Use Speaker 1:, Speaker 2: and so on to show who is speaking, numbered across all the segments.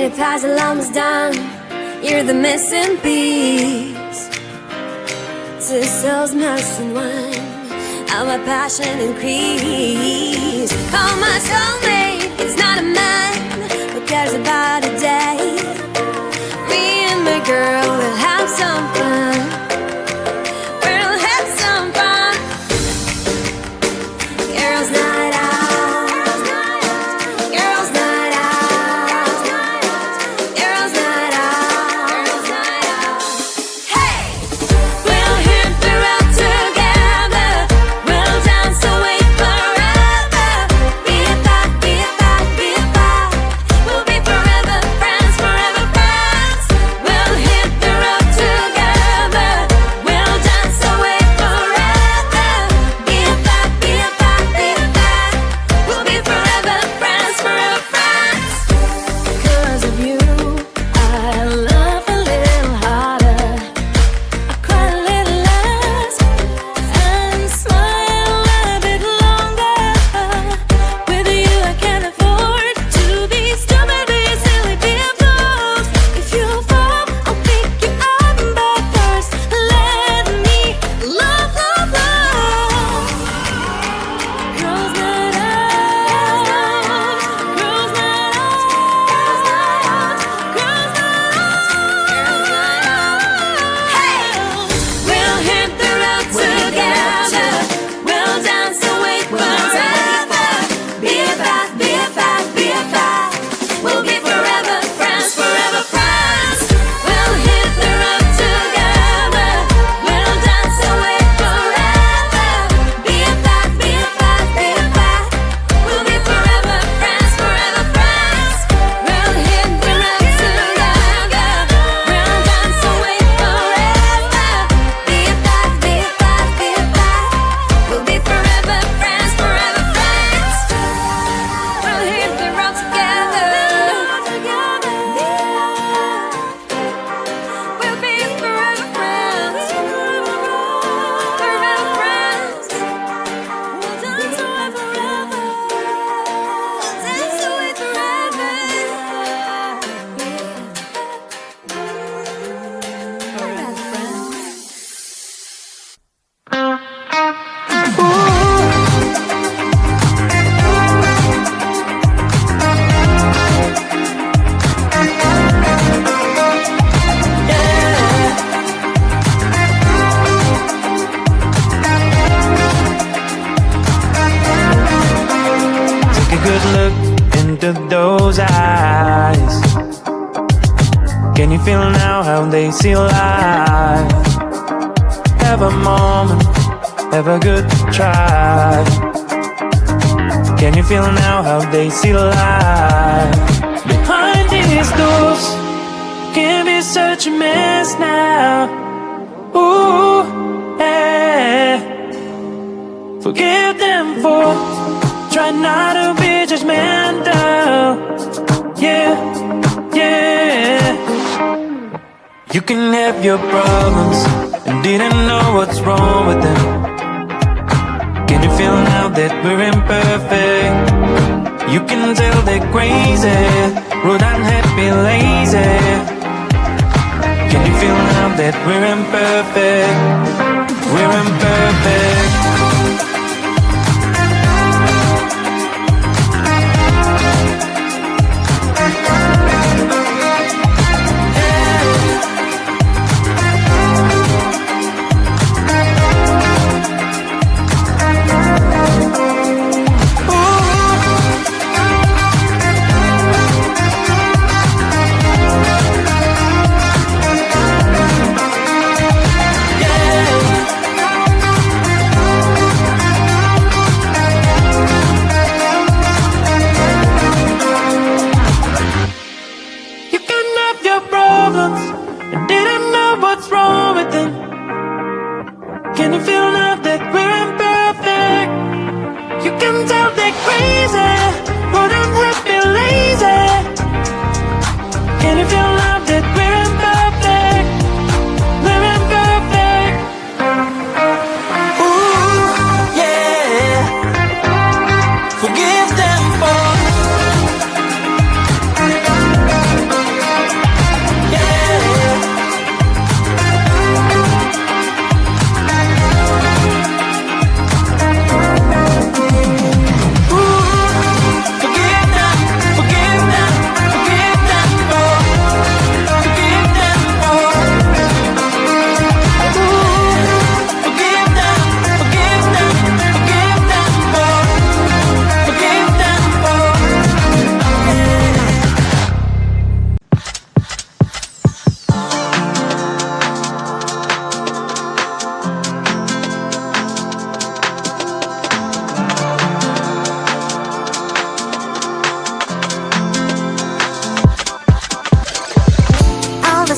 Speaker 1: the puzzle almost done. You're the missing piece. Two souls merged in one. How my passion increase. Call my soulmate, it's not a man who cares about a day. Me and my girl will have some fun. We'll have some fun. Girls' night out. Girls' night out. Girls' night out. Hey! We'll hit the road together. We'll dance away forever. Be it back, be it back, be it back. We'll be forever friends, forever friends. We'll hit the road together. We'll dance away forever. Be it back, be it back, be it back. We'll be forever friends, forever friends. 'Cause of you, I love a little harder. I cry a little less and smile a bit longer. With you I can't afford to be stupid, be silly, be a fool. If you fall, I'll pick you up, but first let me love, love, love. Girls' night out. Girls' night out. Girls' night out. Hey! We'll hit the road together. We'll dance away forever. Be it back, be it back, be it back. We'll be forever friends, forever friends. We'll hit the road together. We'll dance away forever. Be it back, be it back, be it back. We'll be forever friends, forever friends. We'll hit the road together. We'll dance away forever. Be it back, be it back, be it back. We'll be forever friends, forever friends. We'll hit the road together. We'll be forever friends, forever friends. We'll dance away forever. Dance away forever. Forever friends.
Speaker 2: Take a good look into those eyes. Can you feel now how they see life? Have a moment, have a good try. Can you feel now how they see life? Behind these doors can be such a mess now. Ooh, yeah. Forgive them for trying not to be judgmental. Yeah, yeah. You can have your problems and didn't know what's wrong with them. Can you feel now that we're imperfect? You can tell they're crazy, rude, unhappy, lazy. Can you feel now that we're imperfect? We're imperfect. Can you feel now that we're imperfect? You can tell they're crazy, but I'm happy, lazy. Can you feel now that we're imperfect? We're imperfect. Ooh, yeah. Forgive them for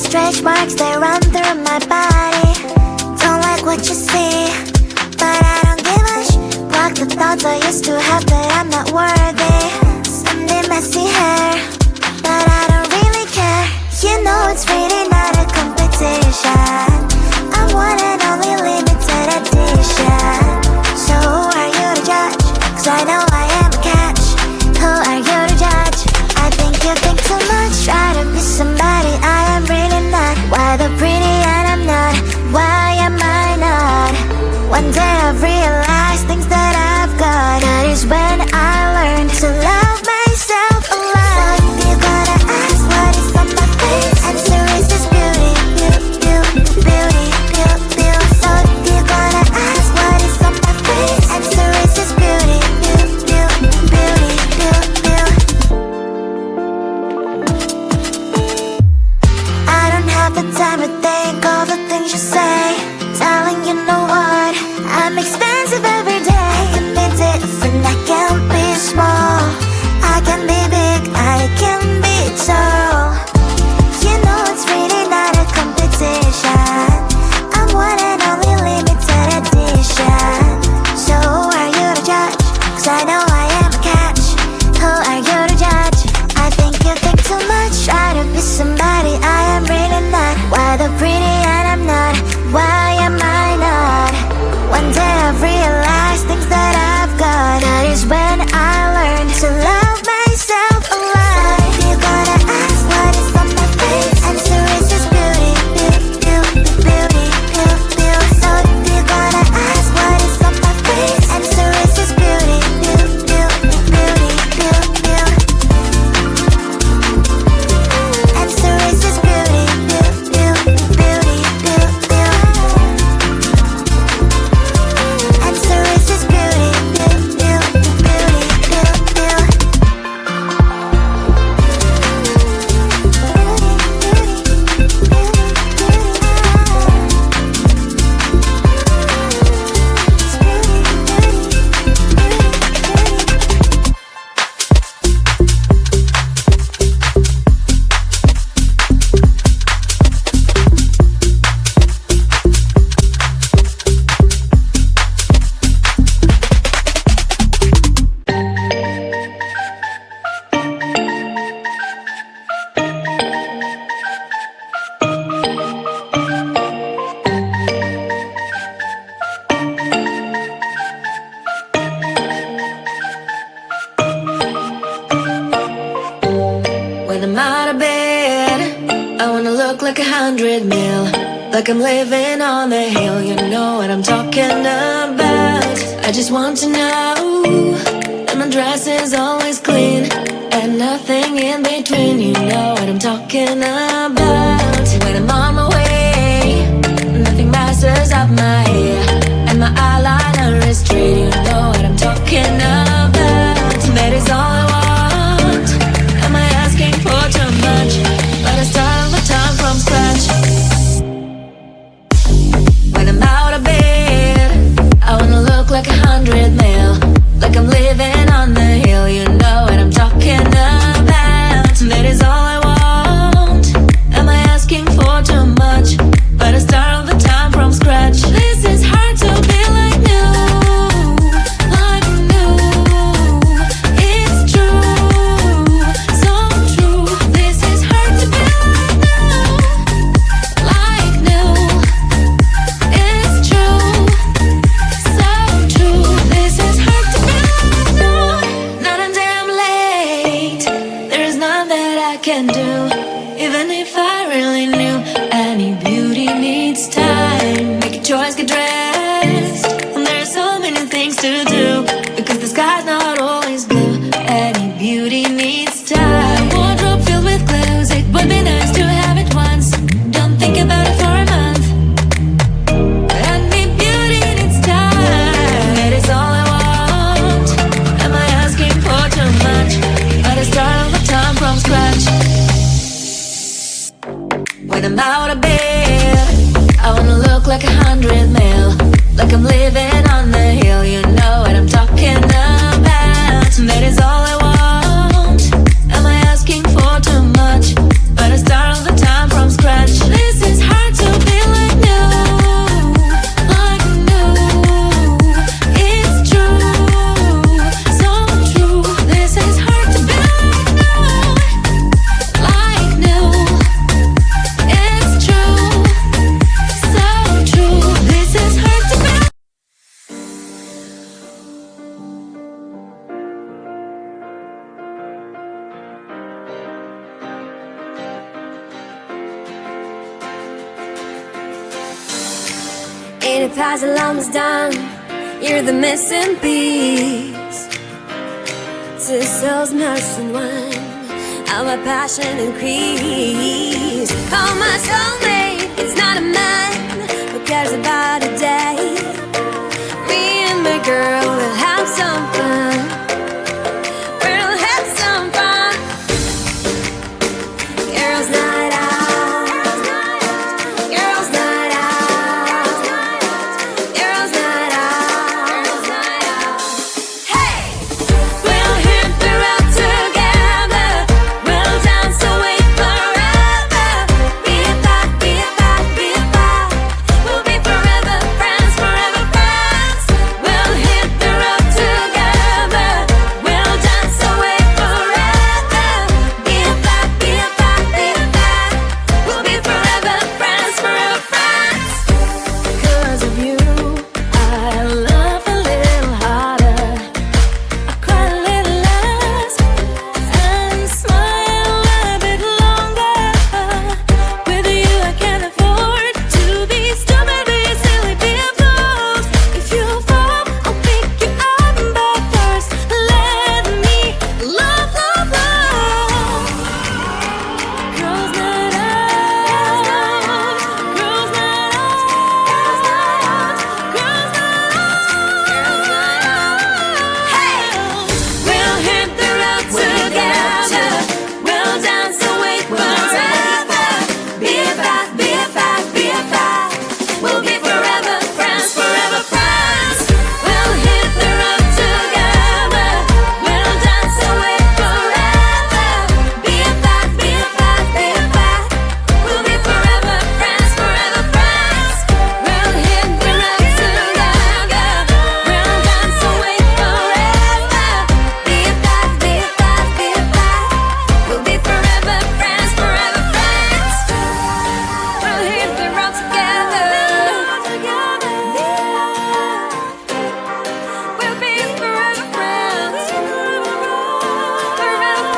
Speaker 1: stretch marks, they run through my body. Don't like what you see, but I don't give a block the thoughts I used to have that I'm not worthy. Sunday messy hair, but I don't really care. You know it's really not a competition. I'm one and only limited edition. So who are you to judge? 'Cause I know I am a catch. Who are you to judge? I think you think too much. Try to be somebody I am really not. Why the pretty and I'm not? Why am I not? One day I've realized things that I've got. That is when I learned to love myself a lot. So if you're gonna ask what is on my face, answer is this beauty, beauty, beauty, beauty. So if you're gonna ask what is on my face, answer is this beauty, beauty, beauty, beauty. I don't have the time to think all the things you say. Darling, you know what? I'm expensive every day. I can be different, I can be small. I can be big, I can be tall. You know it's really not a competition. I'm one and only limited edition. So who are you to judge? 'Cause I know I am a catch. Who are you to judge? I think you think too much. Try to be somebody I am really not. Why the pretty and I'm not? Why am I not? One day I've realized things that I've got. That is when I learned to love myself a lot. So if you're gonna ask what is on my face, answer is this beauty, beauty, beauty, beauty. So if you're gonna ask what is on my face, answer is this beauty, beauty, beauty, beauty. Answer is this beauty, beauty, beauty, beauty. Answer is this beauty, beauty, beauty, beauty.
Speaker 3: When I'm out of bed, I wanna look like 100 mil, like I'm living on the hill. You know what I'm talking about. I just want to know that my dress is always clean and nothing in between. You know what I'm talking about. When I'm on my way, nothing messes up my hair, and my eyeliner is straight. You know what I'm talking about. That is all I want. Am I asking for too much? But I start all the time from scratch. When I'm out of bed, I wanna look like 100 mil, like I'm living on the hill. You know what I'm talking about. That is all I want. Am I asking for too much? But I start all the time from scratch. This is hard to be like new, like new. It's true, so true. This is hard to be like new, it's true, so true. This is hard to be like new. Not until I'm late, there is none that I can do. Even if I really knew, any beauty needs time. Make a choice, get dressed, and there are so many things to do, because the sky's not always blue. Any beauty needs time. Wardrobe filled with clothes, it would be nice to have it once. Don't think about it for a month. Any beauty needs time. That is all I want. Am I asking for too much? But I start all the time from scratch. When I'm out of bed, I wanna look like 100 mil, like I'm living on the hill. You know what I'm talking about. That is all I want. Am I asking for too much? But I start all the time from scratch.
Speaker 1: minute past alarm is done. You're the missing piece. 2 souls merged in one. How my passion increase. Oh, my soulmate, it's not a man who cares about a day. Me and my girl will have some fun. We'll have some fun. Girls' night out. Girls' night out. Girls' night out. Hey! We'll hit the road together. We'll dance away forever. Be a vibe, be a vibe, be a vibe. We'll be forever friends, forever friends. We'll hit the road together. We'll dance away forever. Be a vibe, be a vibe, be a vibe. We'll be forever friends, forever friends. 'Cause of you, I love a little harder. I cry a little less and smile a bit longer. With you, I can't afford to be stupid, be silly, be a fool. If you fall, I'll pick you up, but first let me love, love, love. Girls' night out. Girls' night out. Girls' night out. Hey! We'll hit the road together. We'll dance away forever. Be a vibe, be a vibe, be a vibe. We'll be forever friends, forever friends. We'll hit the road together. We'll dance away forever. Be a vibe, be a vibe, be a vibe. We'll be forever friends, forever friends. We'll hit the road together. We'll dance away forever. Be a vibe, be a vibe, be a vibe. We'll be forever friends, forever friends. We'll hit the road together. We'll be forever friends, forever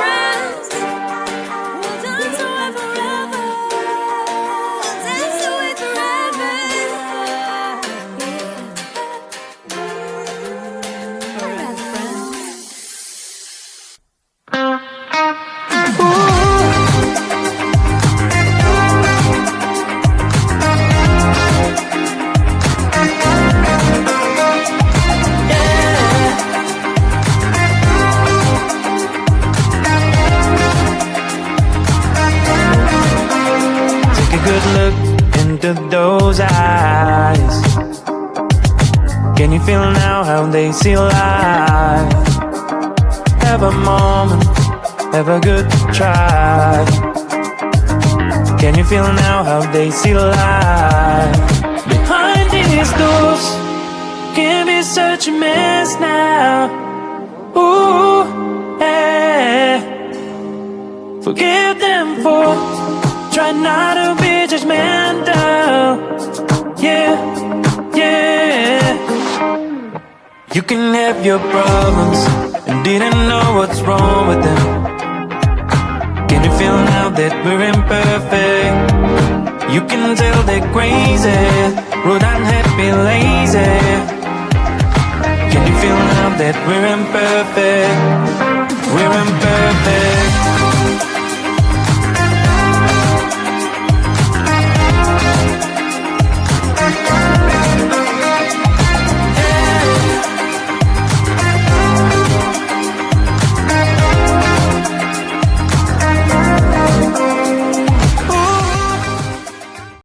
Speaker 1: friends. We'll dance away forever. We'll dance away forever. Forever friends.
Speaker 2: Take a good look into those eyes. Can you feel now how they see life? Have a moment, have a good try. Can you feel now how they see life? Behind these doors can be such a mess now. Ooh, yeah. Forgive them for try not to be judgmental. Yeah, yeah. You can have your problems and didn't know what's wrong with them. Can you feel now that we're imperfect? You can tell they're crazy, rude, unhappy, lazy. Can you feel now that we're imperfect? We're imperfect.